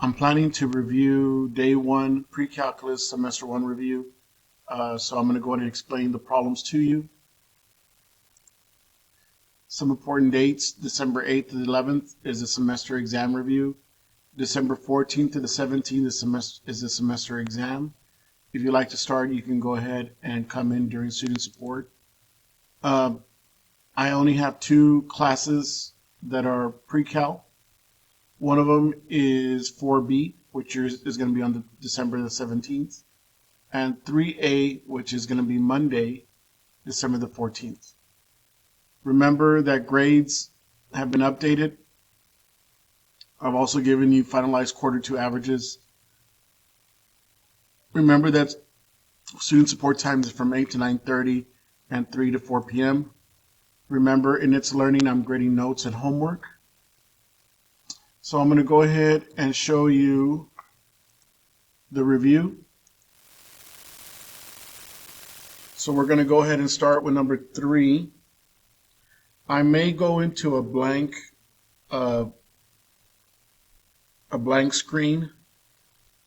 I'm planning to review day one pre-calculus semester one review. So I'm going to go ahead and explain the problems to you. Some important dates: December 8th to the 11th is the semester exam review. December 14th to the 17th is the semester exam. If you'd like to start, you can go ahead and come in during student support. I only have two classes that are pre-cal. One of them is 4B, which is going to be on December the 17th, and 3A, which is going to be Monday, December the 14th. Remember that grades have been updated. I've also given you finalized quarter two averages. Remember that student support times is from 8 to 9:30 and 3 to 4 p.m. Remember, in It's Learning, I'm grading notes and homework. So I'm going to go ahead and show you the review. So we're going to go ahead and start with number 3. I may go into a blank screen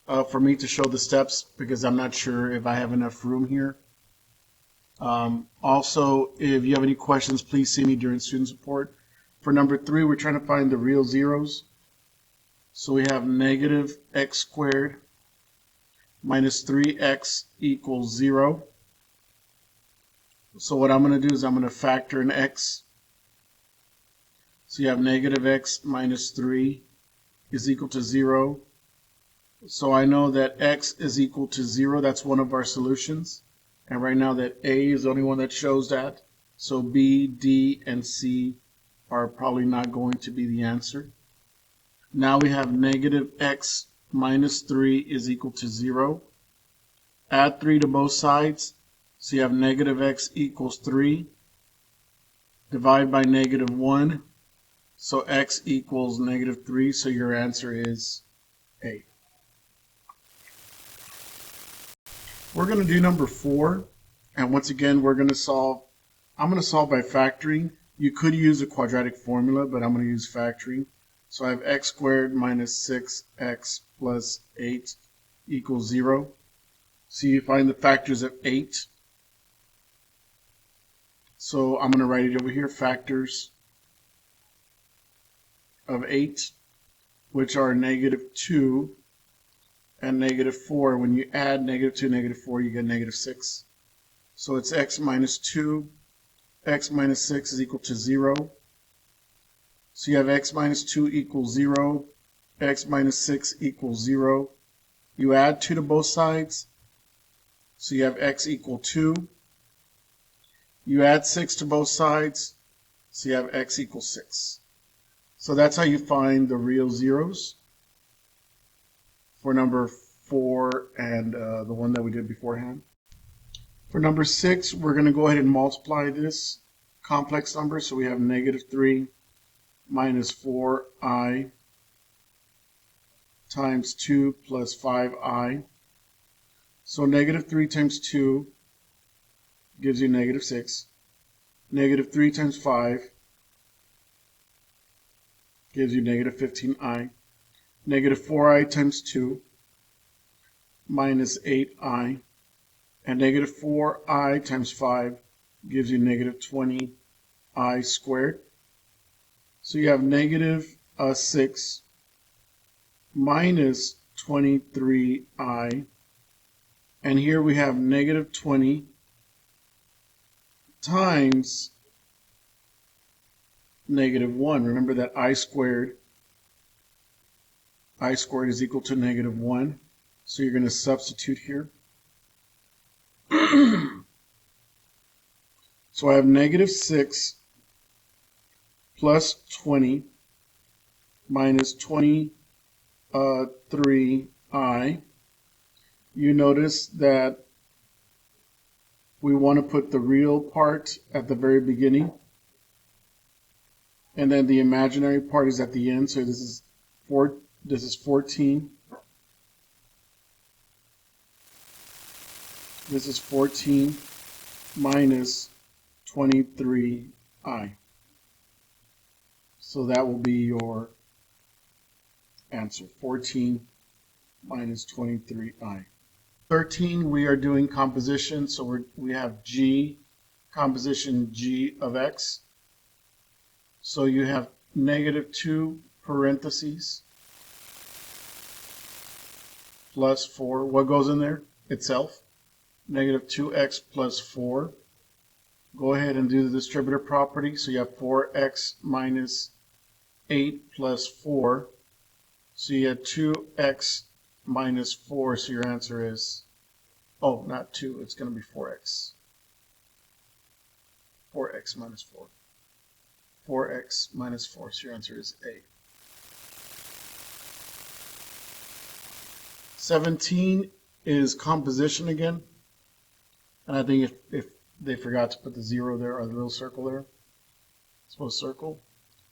for me to show the steps because I'm not sure if I have enough room here. Also, if you have any questions, please see me during student support. For number 3, we're trying to find the real zeros. So we have negative x squared minus 3x equals 0. So what I'm going to do is I'm going to factor in x. So you have negative x minus 3 is equal to 0. So I know that x is equal to 0. That's one of our solutions. And right now that A is the only one that shows that. So B, D, and C are probably not going to be the answer. Now we have negative x minus 3 is equal to 0. Add 3 to both sides. So you have negative x equals 3. Divide by negative 1. So x equals negative 3. So your answer is A. We're going to do number 4. And once again, I'm going to solve by factoring. You could use a quadratic formula, but I'm going to use factoring. So I have x squared minus 6x plus 8 equals 0. So you find the factors of 8. So I'm going to write it over here, factors of 8, which are negative 2 and negative 4. When you add negative 2 and negative 4, you get negative 6. So it's x minus 2, x minus 6 is equal to 0. So you have x minus 2 equals 0, x minus 6 equals 0. You add 2 to both sides, so you have x equal 2. You add 6 to both sides, so you have x equals 6. So that's how you find the real zeros for number 4 and the one that we did beforehand. For number 6, we're going to go ahead and multiply this complex number. So we have negative 3 minus 4i times 2 plus 5i. So negative 3 times 2 gives you negative 6. Negative 3 times 5 gives you negative 15i. Negative 4i times 2 minus 8i. And negative 4i times 5 gives you negative 20i squared. So you have negative 6 minus 23i. And here we have negative 20 times negative 1. Remember that I squared is equal to negative 1. So you're going to substitute here. So I have negative 6 plus 20 minus 23i. You notice that we want to put the real part at the very beginning, and then the imaginary part is at the end. So this is 14. This is 14 minus 23i. So that will be your answer. 14 minus 23i. 13, we are doing composition, so we have g, composition g of x. So you have negative 2 parentheses plus 4. What goes in there? Itself. Negative 2x plus 4. Go ahead and do the distributive property. So you have 4x minus 8 plus 4. So you have 2x minus 4. So your answer is, oh, not 2. It's going to be 4x. 4x minus 4. 4x minus 4. So your answer is A. 17 is composition again. And I think if they forgot to put the 0 there or the little circle there, it's supposed to circle.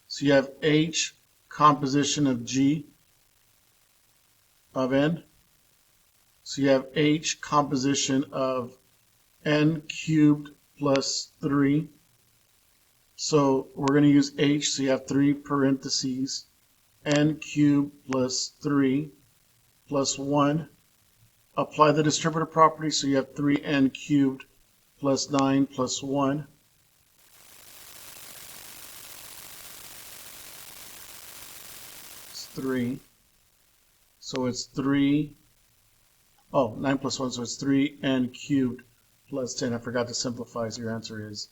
So you have H composition of G of N. So you have H composition of N cubed plus 3. So we're going to use H, so you have 3 parentheses, N cubed plus 3 plus 1. Apply the distributive property, so you have 3n cubed plus 9 plus 1. It's 3. So it's 3. Oh, 9 plus 1, so it's 3n cubed plus 10. I forgot to simplify, so your answer is